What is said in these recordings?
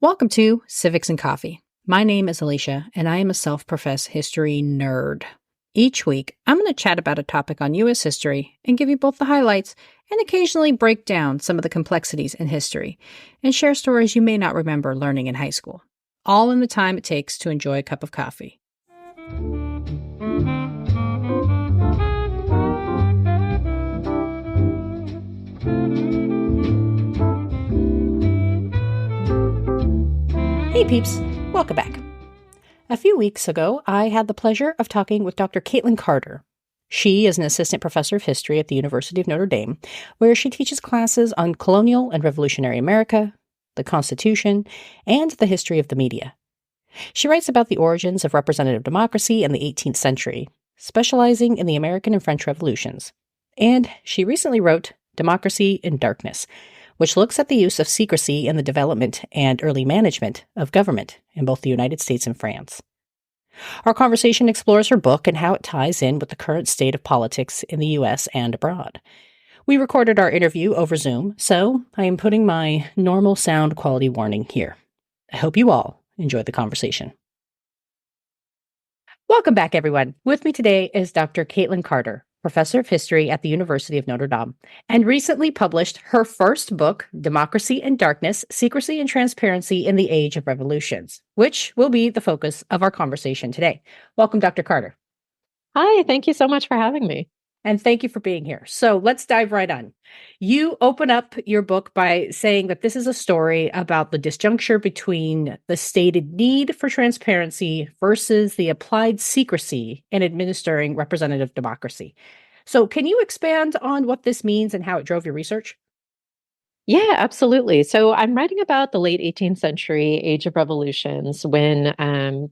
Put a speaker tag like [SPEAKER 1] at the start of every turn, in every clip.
[SPEAKER 1] Welcome to Civics and Coffee. My name is Alicia, and I am a self-professed history nerd. Each week, I'm going to chat about a topic on U.S. history and give you both the highlights and occasionally break down some of the complexities in history and share stories you may not remember learning in high school, all in the time it takes to enjoy a cup of coffee. Hey peeps, welcome back. A few weeks ago, I had the pleasure of talking with Dr. Katlyn Carter. She is an assistant professor of history at the University of Notre Dame, where she teaches classes on colonial and revolutionary America, the Constitution, and the history of the media. She writes about the origins of representative democracy in the 18th century, specializing in the American and French revolutions. And she recently wrote Democracy in Darkness, which looks at the use of secrecy in the development and early management of government in both the United States and France. Our conversation explores her book and how it ties in with the current state of politics in the U.S. and abroad. We recorded our interview over Zoom, so I am putting my normal sound quality warning here. I hope you all enjoy the conversation. Welcome back, everyone. With me today is Dr. Katlyn Carter, professor of history at the University of Notre Dame, and recently published her first book, Democracy in Darkness, Secrecy and Transparency in the Age of Revolutions, which will be the focus of our conversation today. Welcome, Dr. Carter.
[SPEAKER 2] Hi, thank you so much for having me.
[SPEAKER 1] And thank you for being here. So let's dive right on. You open up your book by saying that this is a story about the disjuncture between the stated need for transparency versus the applied secrecy in administering representative democracy. So can you expand on what this means and how it drove your research?
[SPEAKER 2] Yeah, absolutely. So I'm writing about the late 18th century age of revolutions when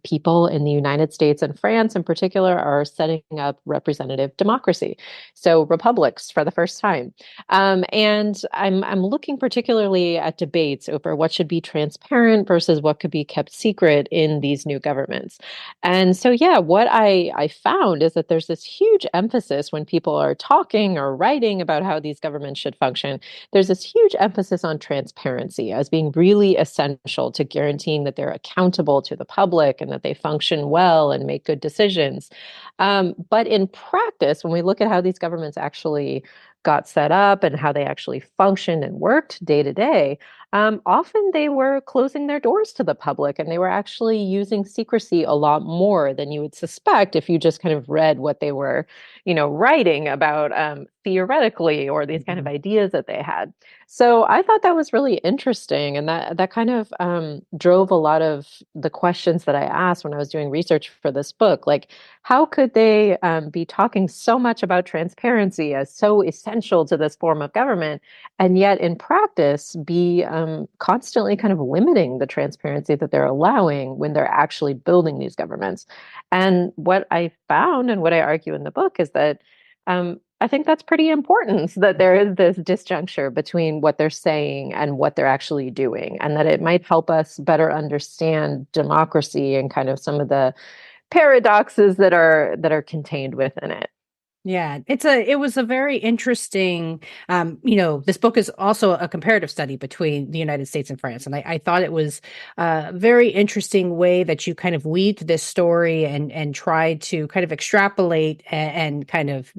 [SPEAKER 2] people in the United States and France in particular are setting up representative democracy. So republics for the first time. And I'm looking particularly at debates over what should be transparent versus what could be kept secret in these new governments. And so, yeah, what I found is that there's this huge emphasis when people are talking or writing about how these governments should function. There's this huge emphasis on transparency as being really essential to guaranteeing that they're accountable to the public and that they function well and make good decisions. But in practice, when we look at how these governments actually got set up and how they actually functioned and worked day to day, often they were closing their doors to the public and they were actually using secrecy a lot more than you would suspect if you just kind of read what they were, writing about theoretically or these kind of ideas that they had. So I thought that was really interesting, and that kind of drove a lot of the questions that I asked when I was doing research for this book. Like, how could they be talking so much about transparency as so essential to this form of government, and yet in practice be constantly kind of limiting the transparency that they're allowing when they're actually building these governments? And what I found, and what I argue in the book, is that I think that's pretty important, that there is this disjuncture between what they're saying and what they're actually doing, and that it might help us better understand democracy and kind of some of the paradoxes that are contained within it.
[SPEAKER 1] Yeah, it was a very interesting, this book is also a comparative study between the United States and France. And I thought it was a very interesting way that you kind of weaved this story and tried to kind of extrapolate and kind of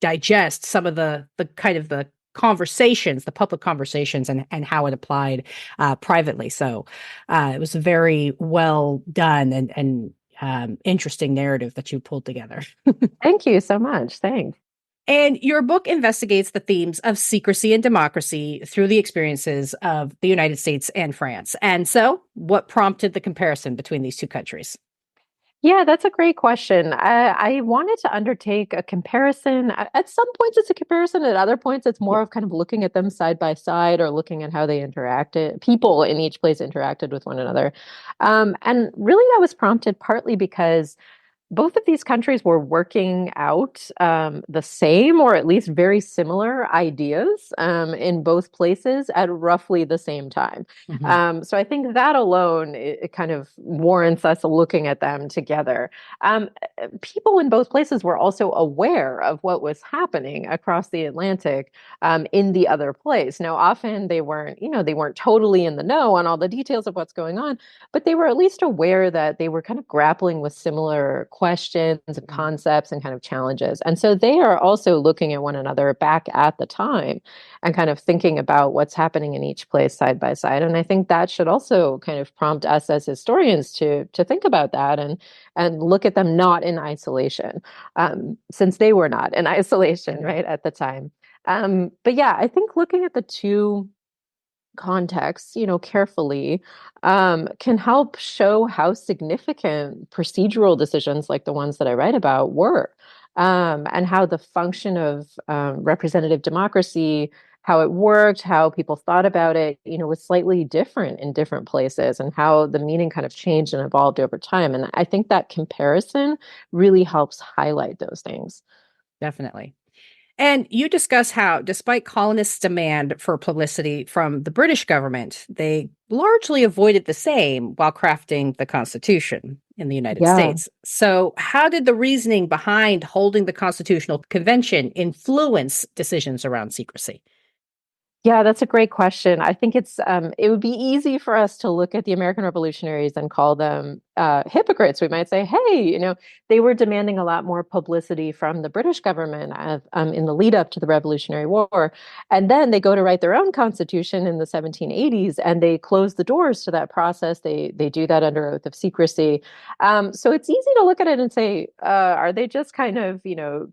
[SPEAKER 1] digest some of the kind of the conversations, the public conversations and how it applied privately. So it was very well done and interesting narrative that you pulled together.
[SPEAKER 2] Thank you so much. Thanks.
[SPEAKER 1] And your book investigates the themes of secrecy and democracy through the experiences of the United States and France. And so, what prompted the comparison between these two countries?
[SPEAKER 2] Yeah, that's a great question. I wanted to undertake a comparison. At some points, it's a comparison. At other points, it's more of kind of looking at them side by side or looking at how they interacted, people in each place interacted with one another. And really, that was prompted partly because both of these countries were working out the same or at least very similar ideas in both places at roughly the same time.
[SPEAKER 1] Hmm.
[SPEAKER 2] So I think that alone it kind of warrants us looking at them together. Um, People in both places were also aware of what was happening across the Atlantic in the other place. Now, often they weren't, they weren't totally in the know on all the details of what's going on, but they were at least aware that they were kind of grappling with similar questions and concepts and kind of challenges. And so they are also looking at one another back at the time and kind of thinking about what's happening in each place side by side. And I think that should also kind of prompt us as historians to think about that and look at them not in isolation, since they were not in isolation, right, at the time. But yeah, I think looking at the two contexts, carefully, can help show how significant procedural decisions like the ones that I write about were, and how the function of representative democracy, how it worked, how people thought about it, was slightly different in different places, and how the meaning kind of changed and evolved over time. And I think that comparison really helps highlight those things.
[SPEAKER 1] Definitely. And you discuss how, despite colonists' demand for publicity from the British government, they largely avoided the same while crafting the Constitution in the United
[SPEAKER 2] Yeah.
[SPEAKER 1] States. So, how did the reasoning behind holding the Constitutional Convention influence decisions around secrecy?
[SPEAKER 2] Yeah, that's a great question. I think it would be easy for us to look at the American revolutionaries and call them hypocrites. We might say, hey, they were demanding a lot more publicity from the British government in the lead up to the Revolutionary War. And then they go to write their own constitution in the 1780s and they close the doors to that process. They do that under oath of secrecy. So it's easy to look at it and say, are they just kind of,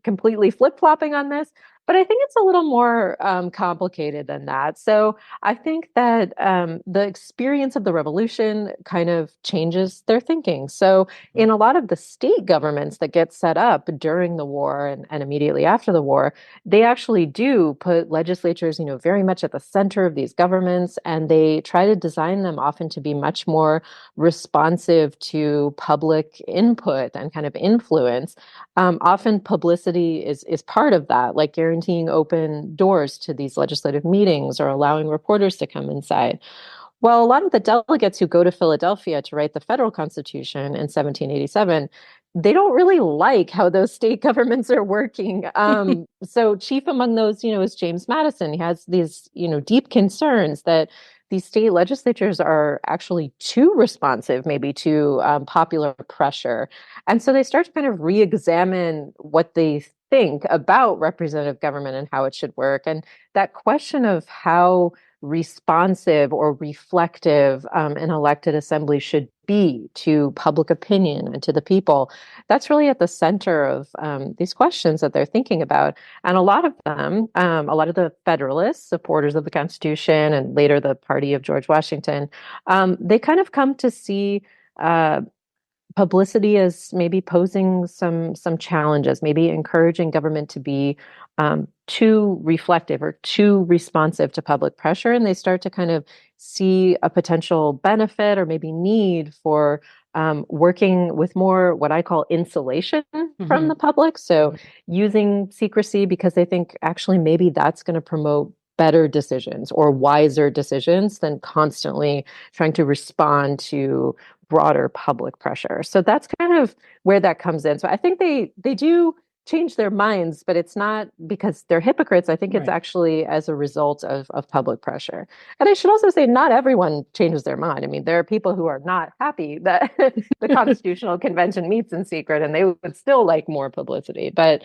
[SPEAKER 2] completely flip-flopping on this? But I think it's a little more complicated than that. So I think that the experience of the revolution kind of changes their thinking. So in a lot of the state governments that get set up during the war and immediately after the war, they actually do put legislatures, very much at the center of these governments, and they try to design them often to be much more responsive to public input and kind of influence. Often publicity is part of that, like guaranteeing open doors to these legislative meetings or allowing reporters to come inside. Well, a lot of the delegates who go to Philadelphia to write the federal constitution in 1787, they don't really like how those state governments are working. So chief among those, is James Madison. He has these, deep concerns that these state legislatures are actually too responsive, maybe to popular pressure. And so they start to kind of re-examine what they think about representative government and how it should work. And that question of how responsive or reflective an elected assembly should be to public opinion and to the people. That's really at the center of these questions that they're thinking about. And a lot of them, a lot of the Federalists, supporters of the Constitution, and later the party of George Washington, they kind of come to see publicity as maybe posing some challenges, maybe encouraging government to be too reflective or too responsive to public pressure, and they start to kind of see a potential benefit or maybe need for working with more what I call insulation from the
[SPEAKER 1] Hmm.
[SPEAKER 2] public. So using secrecy because they think actually maybe that's going to promote better decisions or wiser decisions than constantly trying to respond to broader public pressure. So that's kind of where that comes in. So I think they do change their minds, but it's not because they're hypocrites. I think it's
[SPEAKER 1] Right.
[SPEAKER 2] actually as a result of public pressure. And I should also say not everyone changes their mind. I mean, there are people who are not happy that the Constitutional Convention meets in secret and they would still like more publicity. But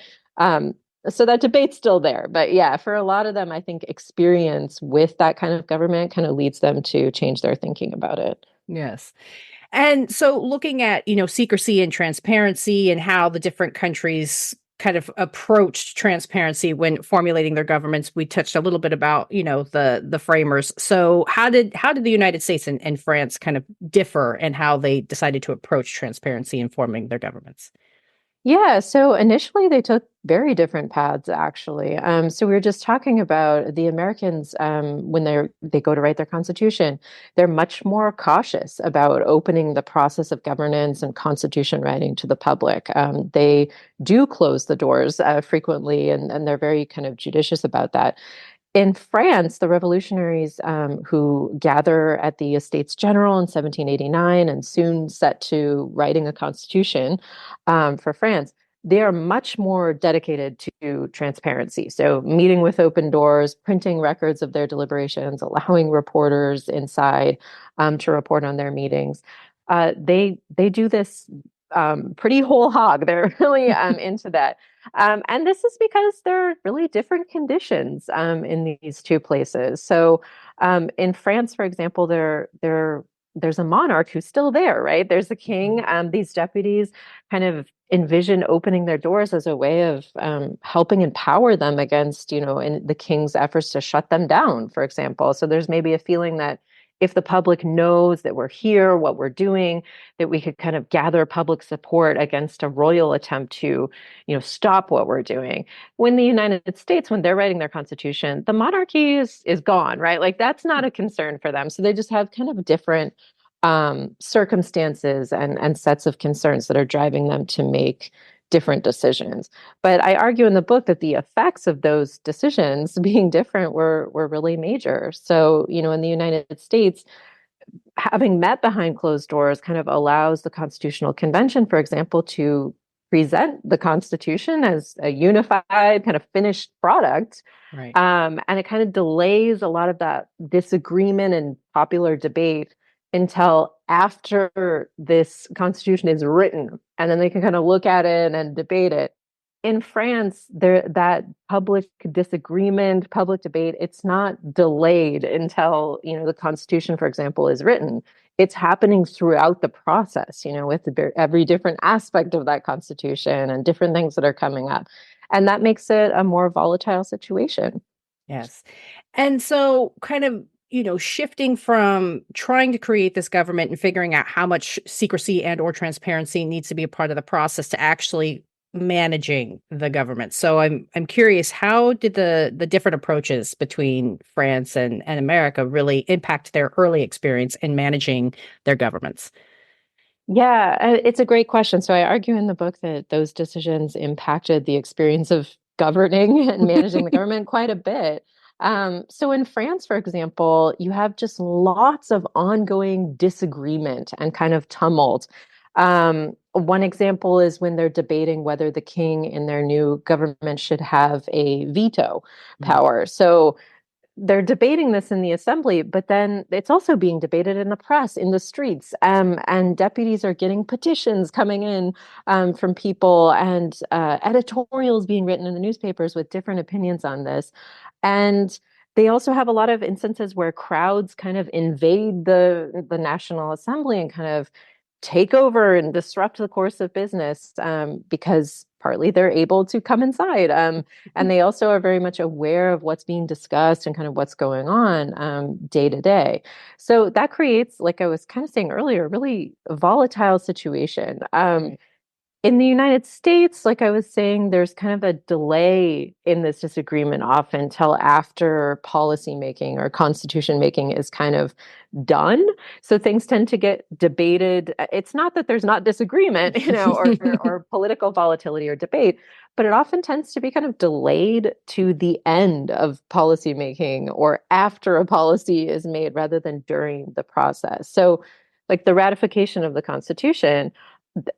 [SPEAKER 2] so that debate's still there. But yeah, for a lot of them, I think experience with that kind of government kind of leads them to change their thinking about it.
[SPEAKER 1] Yes. And so looking at, secrecy and transparency and how the different countries kind of approached transparency when formulating their governments, we touched a little bit about, the framers. So how did the United States and France kind of differ in how they decided to approach transparency in forming their governments?
[SPEAKER 2] Yeah, so initially they took very different paths, actually. So we were just talking about the Americans when they go to write their constitution, they're much more cautious about opening the process of governance and constitution writing to the public. They do close the doors frequently, and they're very kind of judicious about that. In France, the revolutionaries who gather at the Estates General in 1789 and soon set to writing a constitution for France, they are much more dedicated to transparency. So, meeting with open doors, printing records of their deliberations, allowing reporters inside to report on their meetings. They do this pretty whole hog. They're really into that. And this is because there are really different conditions in these two places. So in France, for example, there's a monarch who's still there, right? There's a king. These deputies kind of envision opening their doors as a way of helping empower them against, in the king's efforts to shut them down, for example. So there's maybe a feeling that if the public knows that we're here, what we're doing, that we could kind of gather public support against a royal attempt to stop what we're doing. When the United States, when they're writing their constitution, the monarchy is gone, right? Like that's not a concern for them. So they just have kind of different circumstances and sets of concerns that are driving them to make different decisions. But I argue in the book that the effects of those decisions being different were really major. So, in the United States, having met behind closed doors kind of allows the Constitutional Convention, for example, to present the Constitution as a unified kind of finished product.
[SPEAKER 1] Right.
[SPEAKER 2] And it kind of delays a lot of that disagreement and popular debate until after this Constitution is written. And then they can kind of look at it and debate it. In France, that public disagreement, public debate, it's not delayed until, the Constitution, for example, is written. It's happening throughout the process, with every different aspect of that Constitution and different things that are coming up. And that makes it a more volatile situation.
[SPEAKER 1] Yes. And so, kind of, shifting from trying to create this government and figuring out how much secrecy and or transparency needs to be a part of the process to actually managing the government. So I'm curious, how did the different approaches between France and America really impact their early experience in managing their governments?
[SPEAKER 2] Yeah, it's a great question. So I argue in the book that those decisions impacted the experience of governing and managing the government quite a bit. So in France, for example, you have just lots of ongoing disagreement and kind of tumult. One example is when they're debating whether the king in their new government should have a veto
[SPEAKER 1] Mhm.
[SPEAKER 2] power. So they're debating this in the assembly, but then it's also being debated in the press, in the streets, and deputies are getting petitions coming in from people and editorials being written in the newspapers with different opinions on this. And they also have a lot of instances where crowds kind of invade the National Assembly and kind of take over and disrupt the course of business because partly they're able to come inside. And they also are very much aware of what's being discussed and kind of what's going on day to day. So that creates, like I was kind of saying earlier, a really volatile situation.
[SPEAKER 1] Right.
[SPEAKER 2] In the United States, like I was saying, there's kind of a delay in this disagreement often until after policy making or constitution making is kind of done. So things tend to get debated. It's not that there's not disagreement, or political volatility or debate, but it often tends to be kind of delayed to the end of policy making or after a policy is made rather than during the process. So like the ratification of the Constitution,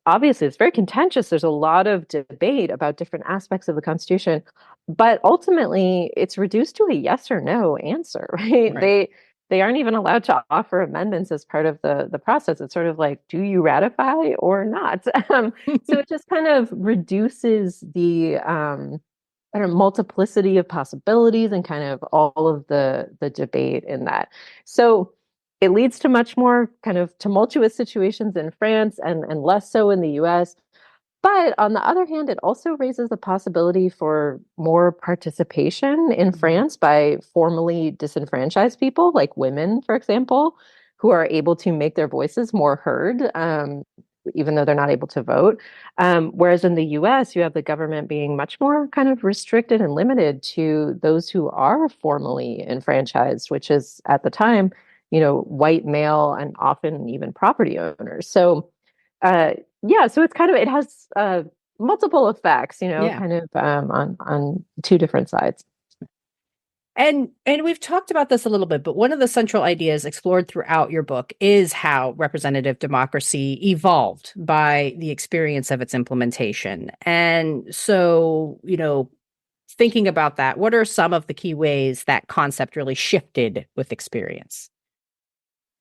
[SPEAKER 2] obviously it's very contentious. There's a lot of debate about different aspects of the Constitution, but ultimately it's reduced to a yes or no answer, right?
[SPEAKER 1] Right.
[SPEAKER 2] They aren't even allowed to offer amendments as part of the process. It's sort of like, do you ratify or not? So it just kind of reduces the I don't know, multiplicity of possibilities and kind of all of the debate in that. So it leads to much more kind of tumultuous situations in France and less so in the US. But on the other hand, it also raises the possibility for more participation in
[SPEAKER 1] Mhm.
[SPEAKER 2] France by formerly disenfranchised people, like women, for example, who are able to make their voices more heard. even though they're not able to vote. Whereas in the US, you have the government being much more kind of restricted and limited to those who are formally enfranchised, which is at the time, white male and often even property owners. So, uh, yeah, so it's kind of, it has multiple effects,
[SPEAKER 1] Yeah.
[SPEAKER 2] kind of on two different sides.
[SPEAKER 1] And we've talked about this a little bit, but one of the central ideas explored throughout your book is how representative democracy evolved by the experience of its implementation. And so, thinking about that, what are some of the key ways that concept really shifted with experience?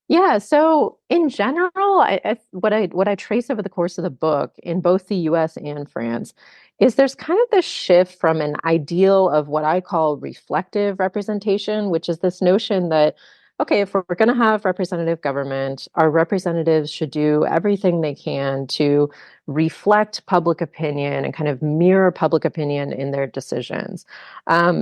[SPEAKER 2] Yeah, so in general, what I trace over the course of the book in both the US and France is there's kind of this shift from an ideal of what I call reflective representation, which is this notion that, okay, if we're going to have representative government, our representatives should do everything they can to reflect public opinion and kind of mirror public opinion in their decisions.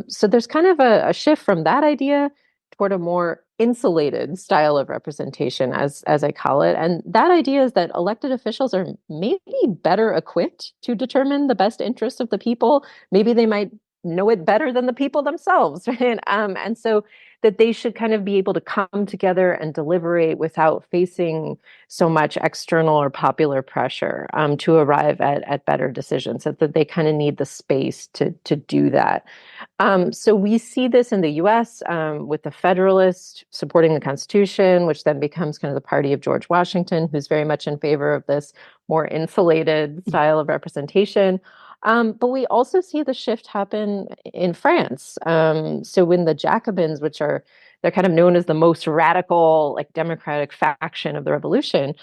[SPEAKER 2] So there's kind of a shift from that idea toward a more insulated style of representation, as I call it. And that idea is that elected officials are maybe better equipped to determine the best interests of the people. Maybe they might know it better than the people themselves, right? And so that they should kind of be able to come together and deliberate without facing so much external or popular pressure to arrive at better decisions, so that they kind of need the space to do that. So we see this in the US with the Federalists supporting the Constitution, which then becomes kind of the party of George Washington, who's very much in favor of this more insulated style of representation. But we also see the shift happen in France. So when the Jacobins, they're kind of known as the most radical, like democratic faction of the revolution,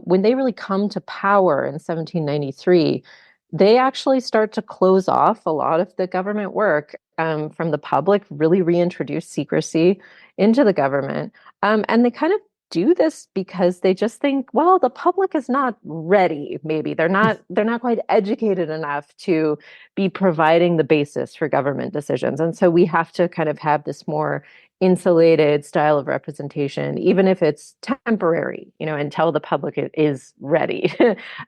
[SPEAKER 2] when they really come to power in 1793, they actually start to close off a lot of the government work from the public, really reintroduce secrecy into the government. And they kind of do this because they just think, well, the public is not ready. Maybe they're not quite educated enough to be providing the basis for government decisions. And so we have to kind of have this more insulated style of representation, even if it's temporary, until the public is ready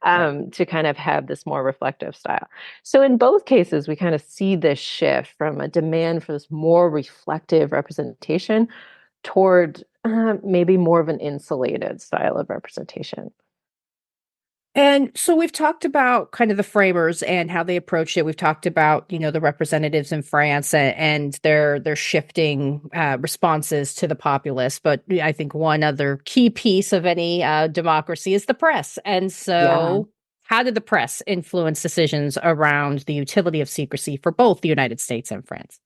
[SPEAKER 1] Right.
[SPEAKER 2] to kind of have this more reflective style. So in both cases, we kind of see this shift from a demand for this more reflective representation toward maybe more of an insulated style of representation.
[SPEAKER 1] And so we've talked about kind of the framers and how they approached it. We've talked about, the representatives in France and their shifting responses to the populace. But I think one other key piece of any democracy is the press. And
[SPEAKER 2] Yeah.
[SPEAKER 1] so, how did the press influence decisions around the utility of secrecy for both the United States and France?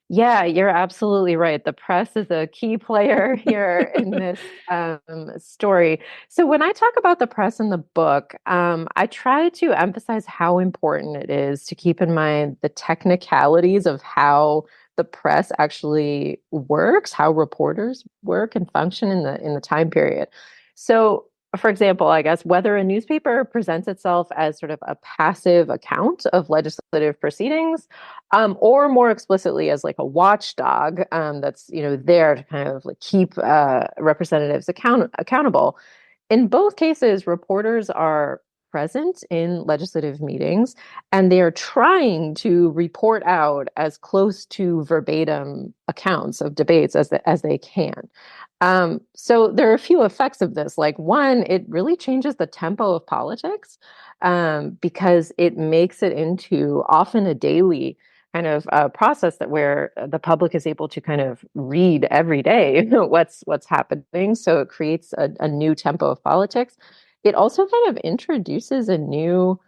[SPEAKER 2] Yeah, you're absolutely right. The press is a key player here in this story. So, when I talk about the press in the book, I try to emphasize how important it is to keep in mind the technicalities of how the press actually works, how reporters work and function in the time period. So, for example, I guess whether a newspaper presents itself as sort of a passive account of legislative proceedings, or more explicitly as like a watchdog that's there to kind of like keep representatives accountable. In both cases, reporters are present in legislative meetings and they are trying to report out as close to verbatim accounts of debates as they can. So there are a few effects of this. Like one, it really changes the tempo of politics because it makes it into often a daily kind of process that where the public is able to kind of read every day what's happening. So it creates a new tempo of politics. It also kind of introduces a new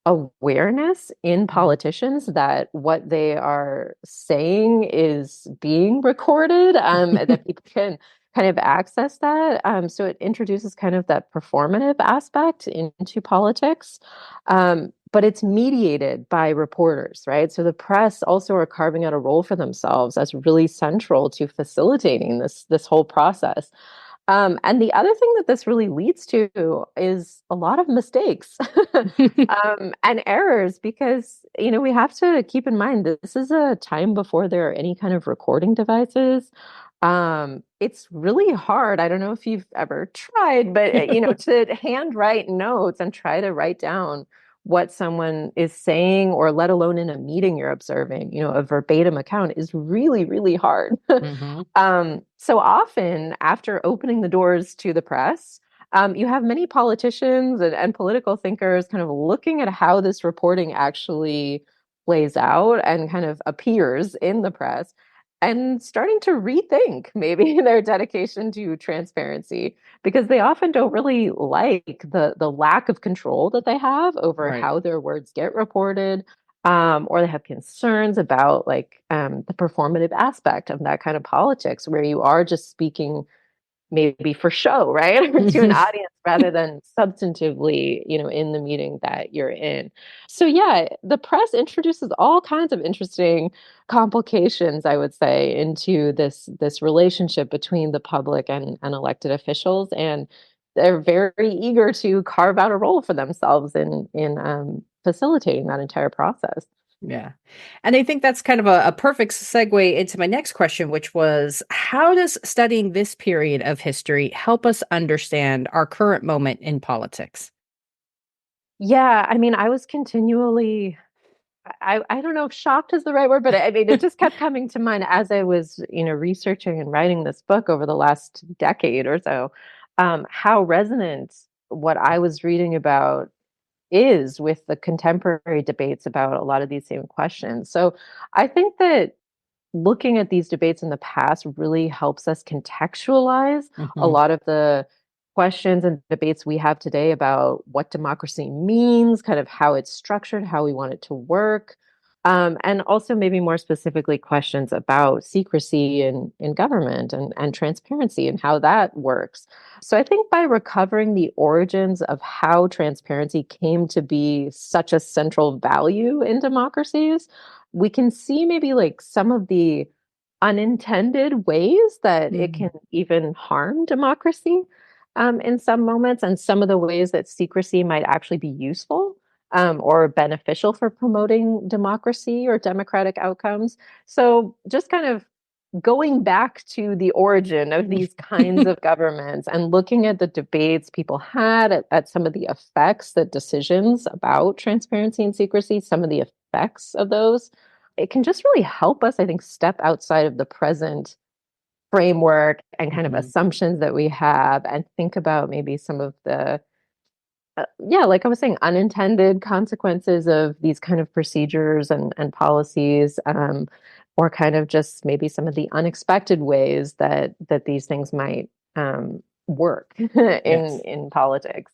[SPEAKER 2] awareness in politicians that what they are saying is being recorded, that people can kind of access that. So it introduces kind of that performative aspect into politics. But it's mediated by reporters, right? So the press also are carving out a role for themselves as really central to facilitating this whole process. And the other thing that this really leads to is a lot of mistakes and errors because, we have to keep in mind that this is a time before there are any kind of recording devices. It's really hard. I don't know if you've ever tried, but to handwrite notes and try to write down what someone is saying, or let alone in a meeting you're observing, a verbatim account is really, really hard.
[SPEAKER 1] Hmm.
[SPEAKER 2] So often after opening the doors to the press, you have many politicians and political thinkers kind of looking at how this reporting actually plays out and kind of appears in the press, and starting to rethink maybe their dedication to transparency, because they often don't really like the lack of control that they have over
[SPEAKER 1] Right.
[SPEAKER 2] how their words get reported, or they have concerns about like the performative aspect of that kind of politics, where you are just speaking maybe for show, right? Or to an audience rather than substantively, in the meeting that you're in. So yeah, the press introduces all kinds of interesting complications, I would say, into this relationship between the public and elected officials. And they're very eager to carve out a role for themselves in facilitating that entire process.
[SPEAKER 1] Yeah. And I think that's kind of a perfect segue into my next question, which was how does studying this period of history help us understand our current moment in politics?
[SPEAKER 2] Yeah, I mean, I was continually I don't know if shocked is the right word, but I mean, it just kept coming to mind as I was, researching and writing this book over the last decade or so, how resonant what I was reading about is with the contemporary debates about a lot of these same questions. So I think that looking at these debates in the past really helps us contextualize a
[SPEAKER 1] Hmm.
[SPEAKER 2] lot of the questions and debates we have today about what democracy means, kind of how it's structured, how we want it to work, and also maybe more specifically questions about secrecy in government and transparency and how that works. So I think by recovering the origins of how transparency came to be such a central value in democracies, we can see maybe like some of the unintended ways that it can even harm democracy in some moments, and some of the ways that secrecy might actually be useful or beneficial for promoting democracy or democratic outcomes. So, just kind of going back to the origin of these kinds of governments and looking at the debates people had at some of the effects that decisions about transparency and secrecy, some of the effects of those, it can just really help us, I think, step outside of the present framework and kind of
[SPEAKER 1] Hmm.
[SPEAKER 2] assumptions that we have, and think about maybe some of the yeah, like I was saying, unintended consequences of these kind of procedures and policies, or kind of just maybe some of the unexpected ways that these things might work
[SPEAKER 1] Yes.
[SPEAKER 2] in politics.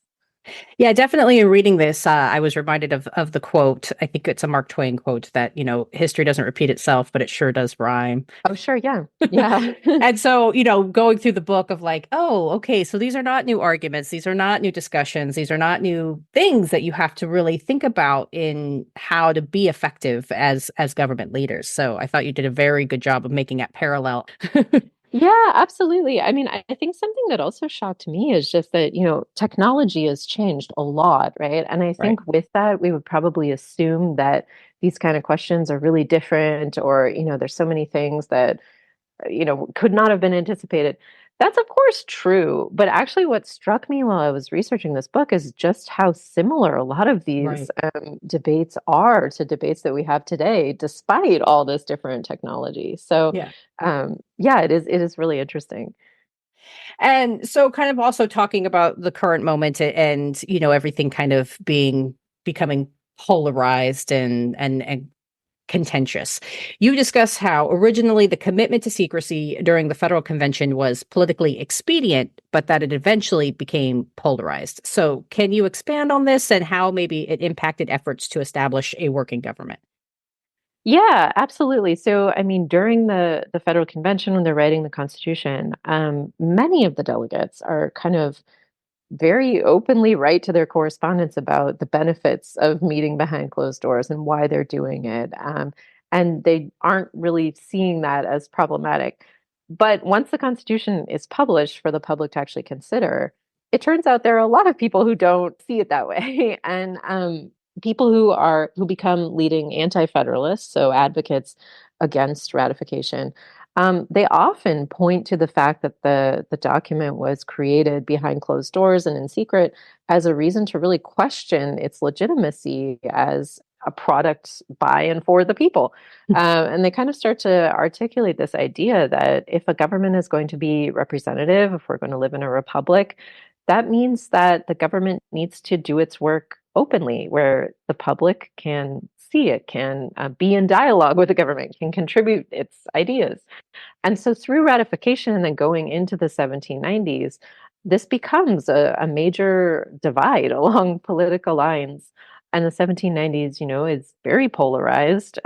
[SPEAKER 1] Yeah, definitely in reading this, I was reminded of the quote. I think it's a Mark Twain quote that, history doesn't repeat itself, but it sure does rhyme.
[SPEAKER 2] Oh, sure, yeah, yeah.
[SPEAKER 1] And so, going through the book of like, oh, okay, so these are not new arguments, these are not new discussions, these are not new things that you have to really think about in how to be effective as government leaders. So I thought you did a very good job of making that parallel.
[SPEAKER 2] Yeah, absolutely. I mean, I think something that also shocked me is just that, technology has changed a lot, right? And I
[SPEAKER 1] Right.
[SPEAKER 2] think with that, we would probably assume that these kind of questions are really different, or, there's so many things that could not have been anticipated. That's of course true, but actually what struck me while I was researching this book is just how similar a lot of these
[SPEAKER 1] Right.
[SPEAKER 2] debates are to debates that we have today, despite all this different technology. So,
[SPEAKER 1] Yeah.
[SPEAKER 2] yeah, it is really interesting.
[SPEAKER 1] And so kind of also talking about the current moment and, everything kind of becoming polarized and contentious. You discuss how originally the commitment to secrecy during the federal convention was politically expedient, but that it eventually became polarized. So can you expand on this and how maybe it impacted efforts to establish a working government?
[SPEAKER 2] Yeah, absolutely. So, I mean, during the federal convention when they're writing the Constitution, many of the delegates are kind of very openly write to their correspondents about the benefits of meeting behind closed doors and why they're doing it. And they aren't really seeing that as problematic. But once the Constitution is published for the public to actually consider, it turns out there are a lot of people who don't see it that way. And people who become leading anti-federalists, so advocates against ratification, they often point to the fact that the document was created behind closed doors and in secret as a reason to really question its legitimacy as a product by and for the people. And they kind of start to articulate this idea that if a government is going to be representative, if we're going to live in a republic, that means that the government needs to do its work openly, where the public can see it, can be in dialogue with the government, can contribute its ideas. And so through ratification and then going into the 1790s, this becomes a major divide along political lines. And the 1790s, is very polarized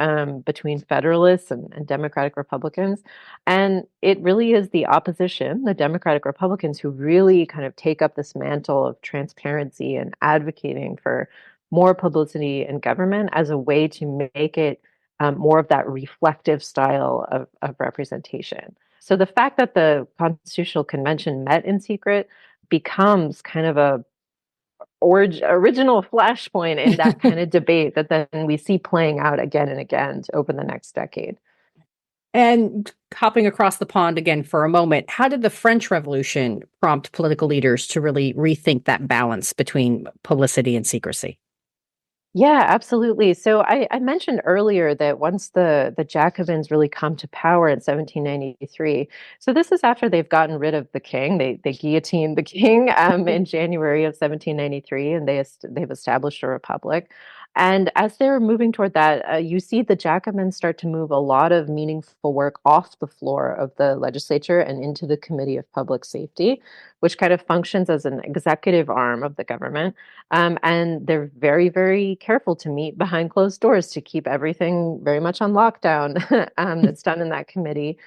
[SPEAKER 2] between Federalists and Democratic Republicans. And it really is the opposition, the Democratic Republicans, who really kind of take up this mantle of transparency and advocating for more publicity in government as a way to make it more of that reflective style of representation. So the fact that the Constitutional Convention met in secret becomes kind of a original flashpoint in that kind of debate that then we see playing out again and again over the next decade.
[SPEAKER 1] And hopping across the pond again for a moment, how did the French Revolution prompt political leaders to really rethink that balance between publicity and secrecy?
[SPEAKER 2] Yeah, absolutely. So I mentioned earlier that once the Jacobins really come to power in 1793, so this is after they've gotten rid of the king. They guillotined the king in January of 1793, and they've established a republic. And as they're moving toward that, you see the Jacobins start to move a lot of meaningful work off the floor of the legislature and into the Committee of Public Safety, which kind of functions as an executive arm of the government. And they're very, very careful to meet behind closed doors to keep everything very much on lockdown that's done in that committee.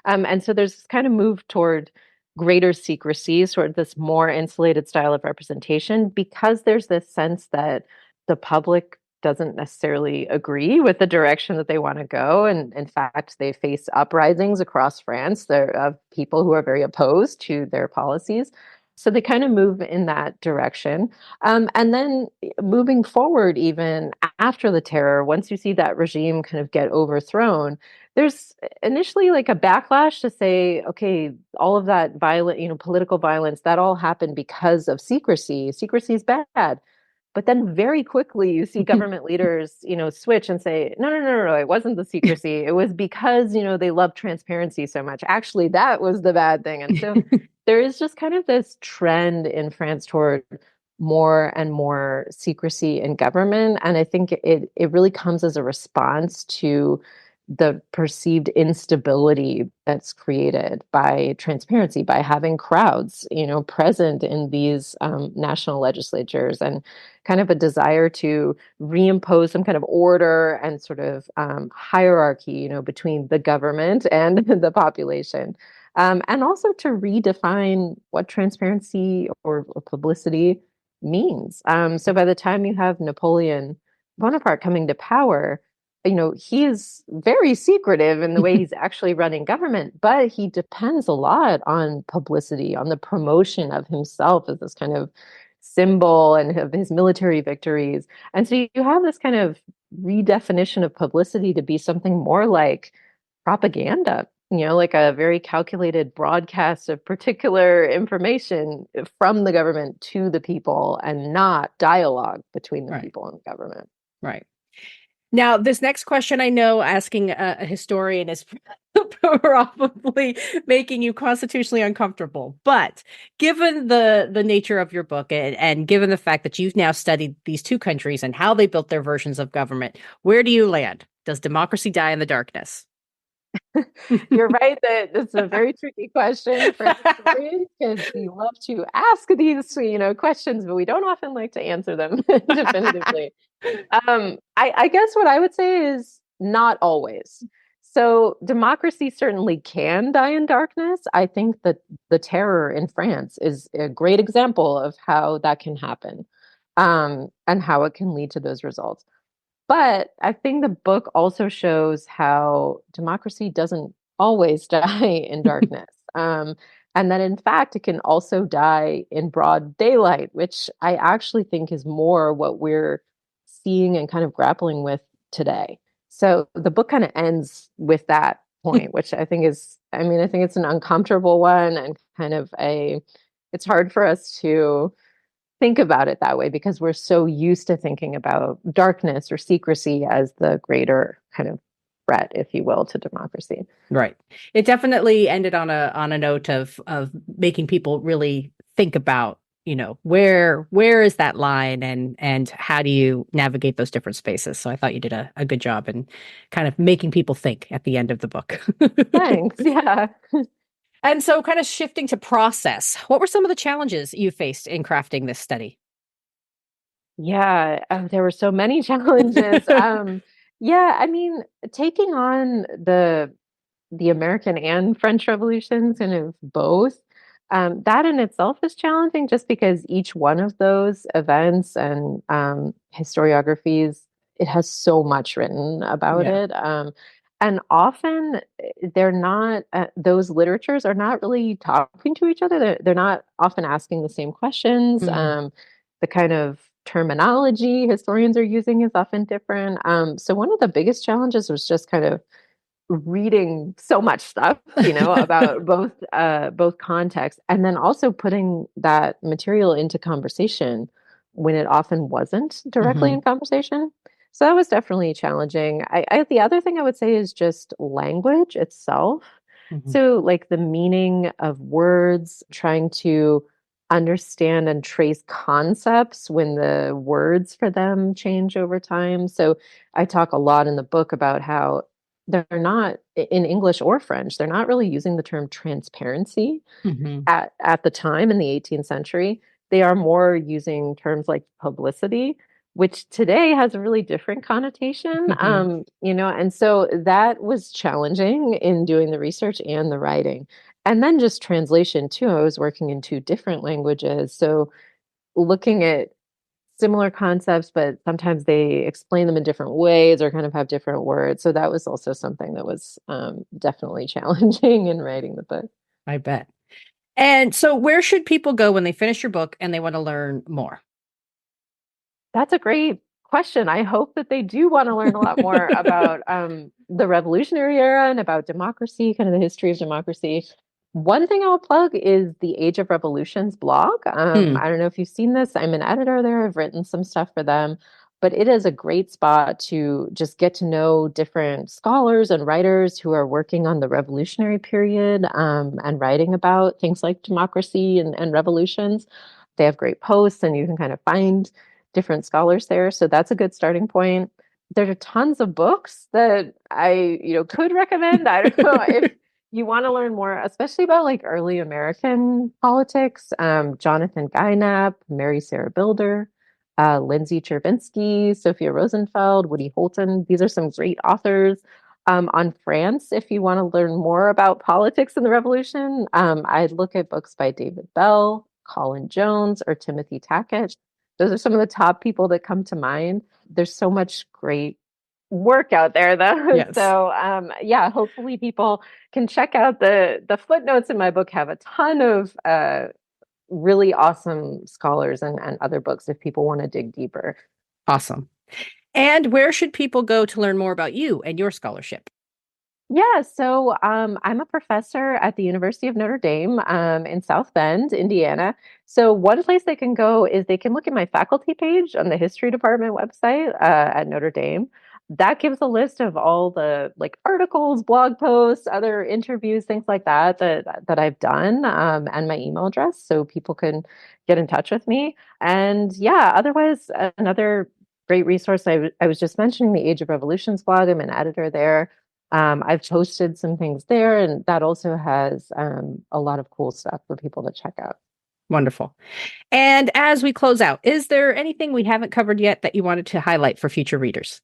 [SPEAKER 2] And so there's this kind of move toward greater secrecy, sort of this more insulated style of representation, because there's this sense that the public doesn't necessarily agree with the direction that they want to go. And in fact, they face uprisings across France of people who are very opposed to their policies. So they kind of move in that direction. And then moving forward, even after the terror, once you see that regime kind of get overthrown, there's initially like a backlash to say, okay, all of that violent, political violence, that all happened because of secrecy. Secrecy is bad. But then very quickly you see government leaders, switch and say, no, no, no, no, no, it wasn't the secrecy. It was because, they love transparency so much. Actually, that was the bad thing. And so there is just kind of this trend in France toward more and more secrecy in government. And I think it really comes as a response to the perceived instability that's created by transparency, by having crowds, present in these national legislatures, and kind of a desire to reimpose some kind of order and sort of hierarchy, between the government and the population. And also to redefine what transparency or publicity means. So by the time you have Napoleon Bonaparte coming to power, he is very secretive in the way he's actually running government, but he depends a lot on publicity, on the promotion of himself as this kind of symbol and of his military victories. And so you have this kind of redefinition of publicity to be something more like propaganda, like a very calculated broadcast of particular information from the government to the people, and not dialogue between the
[SPEAKER 1] Right.
[SPEAKER 2] people and the government.
[SPEAKER 1] Right. Now, this next question, I know asking a historian is probably making you constitutionally uncomfortable. But given the nature of your book, and given the fact that you've now studied these two countries and how they built their versions of government, where do you land? Does democracy die in the darkness?
[SPEAKER 2] You're right that it's a very tricky question for historians, because we love to ask these, questions, but we don't often like to answer them definitively. I guess what I would say is not always. So democracy certainly can die in darkness. I think that the terror in France is a great example of how that can happen, and how it can lead to those results. But I think the book also shows how democracy doesn't always die in darkness. And that in fact, it can also die in broad daylight, which I actually think is more what we're seeing and kind of grappling with today. So the book kind of ends with that point, which I think is, I mean, I think it's an uncomfortable one and kind of it's hard for us to think about it that way because we're so used to thinking about darkness or secrecy as the greater kind of threat, if you will, to democracy.
[SPEAKER 1] Right. It definitely ended on a note of making people really think about, where is that line and how do you navigate those different spaces. So I thought you did a good job in kind of making people think at the end of the book.
[SPEAKER 2] Thanks. Yeah.
[SPEAKER 1] And so kind of shifting to process, what were some of the challenges you faced in crafting this study?
[SPEAKER 2] Yeah, there were so many challenges. Yeah, I mean, taking on the American and French revolutions, kind of both, that in itself is challenging just because each one of those events and historiographies, it has so much written about
[SPEAKER 1] Yeah.
[SPEAKER 2] it. And often they're not, those literatures are not really talking to each other. They're not often asking the same questions.
[SPEAKER 1] Mm.
[SPEAKER 2] The kind of terminology historians are using is often different. So one of the biggest challenges was just kind of reading so much stuff, about both context and then also putting that material into conversation when it often wasn't directly
[SPEAKER 1] Hmm.
[SPEAKER 2] in conversation. So that was definitely challenging. The other thing I would say is just language itself.
[SPEAKER 1] Hmm.
[SPEAKER 2] So like the meaning of words, trying to understand and trace concepts when the words for them change over time. So I talk a lot in the book about how they're not in English or French, they're not really using the term transparency
[SPEAKER 1] Hmm.
[SPEAKER 2] at the time in the 18th century. They are more using terms like publicity, which today has a really different connotation.
[SPEAKER 1] Hmm.
[SPEAKER 2] And so that was challenging in doing the research and the writing. And then just translation too. I was working in two different languages. So looking at similar concepts, but sometimes they explain them in different ways or kind of have different words. So that was also something that was definitely challenging in writing the book.
[SPEAKER 1] I bet. And so where should people go when they finish your book and they want to learn more?
[SPEAKER 2] That's a great question. I hope that they do want to learn a lot more about the Revolutionary era and about democracy, kind of the history of democracy. One thing I'll plug is the Age of Revolutions blog.
[SPEAKER 1] Hmm.
[SPEAKER 2] I don't know if you've seen this. I'm an editor there. I've written some stuff for them, but it is a great spot to just get to know different scholars and writers who are working on the revolutionary period and writing about things like democracy and revolutions. They have great posts, and you can kind of find different scholars there. So that's a good starting point. There are tons of books that I could recommend. I don't know if you want to learn more, especially about like early American politics. Jonathan Guynap, Mary Sarah Bilder, Lindsay Chervinsky, Sophia Rosenfeld, Woody Holton. These are some great authors. On France, if you want to learn more about politics and the revolution, I'd look at books by David Bell, Colin Jones, or Timothy Tackett. Those are some of the top people that come to mind. There's so much great work out there though.
[SPEAKER 1] Yes.
[SPEAKER 2] So yeah, hopefully people can check out the footnotes in my book have a ton of really awesome scholars and other books if people want to dig deeper.
[SPEAKER 1] Awesome. And where should people go to learn more about you and your scholarship?
[SPEAKER 2] Yeah, so I'm a professor at the University of Notre Dame in South Bend, Indiana. So one place they can go is they can look at my faculty page on the history department website at Notre Dame. That gives a list of all the like articles, blog posts, other interviews, things like that I've done, and my email address, so people can get in touch with me. And yeah, otherwise, another great resource I was just mentioning the Age of Revolutions blog. I'm an editor there. I've posted some things there, and that also has a lot of cool stuff for people to check out.
[SPEAKER 1] Wonderful. And as we close out, is there anything we haven't covered yet that you wanted to highlight for future readers?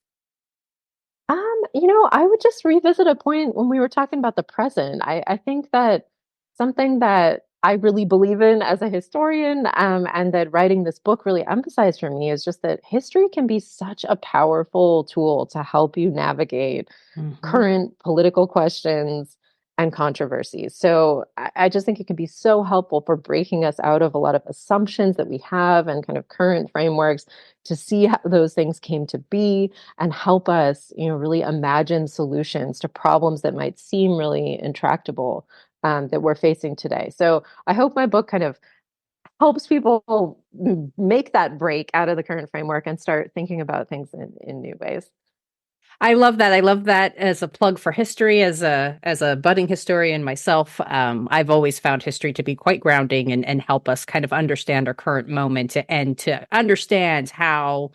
[SPEAKER 2] I would just revisit a point when we were talking about the present. I think that something that I really believe in as a historian, and that writing this book really emphasized for me is just that history can be such a powerful tool to help you navigate
[SPEAKER 1] Hmm.
[SPEAKER 2] current political questions and controversies. So I just think it can be so helpful for breaking us out of a lot of assumptions that we have and kind of current frameworks to see how those things came to be and help us, really imagine solutions to problems that might seem really intractable that we're facing today. So I hope my book kind of helps people make that break out of the current framework and start thinking about things in new ways.
[SPEAKER 1] I love that. I love that as a plug for history. As a budding historian myself, I've always found history to be quite grounding and help us kind of understand our current moment and to understand how,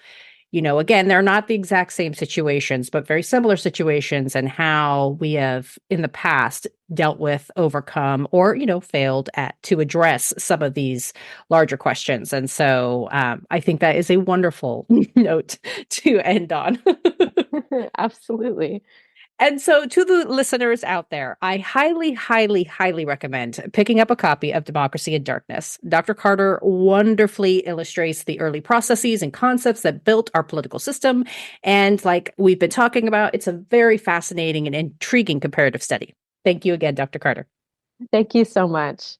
[SPEAKER 1] again, they're not the exact same situations, but very similar situations, and how we have in the past dealt with, overcome, or, failed to address some of these larger questions. And so I think that is a wonderful note to end on.
[SPEAKER 2] Absolutely.
[SPEAKER 1] And so, to the listeners out there, I highly, highly, highly recommend picking up a copy of Democracy in Darkness. Dr. Carter wonderfully illustrates the early processes and concepts that built our political system. And like we've been talking about, it's a very fascinating and intriguing comparative study. Thank you again, Dr. Carter.
[SPEAKER 2] Thank you so much.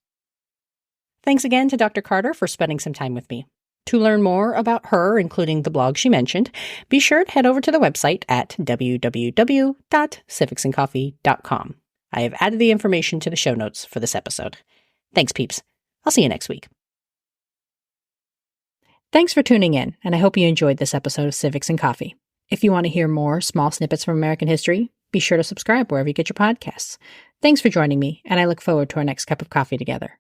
[SPEAKER 1] Thanks again to Dr. Carter for spending some time with me. To learn more about her, including the blog she mentioned, be sure to head over to the website at www.civicsandcoffee.com. I have added the information to the show notes for this episode. Thanks, peeps. I'll see you next week. Thanks for tuning in, and I hope you enjoyed this episode of Civics and Coffee. If you want to hear more small snippets from American history, be sure to subscribe wherever you get your podcasts. Thanks for joining me, and I look forward to our next cup of coffee together.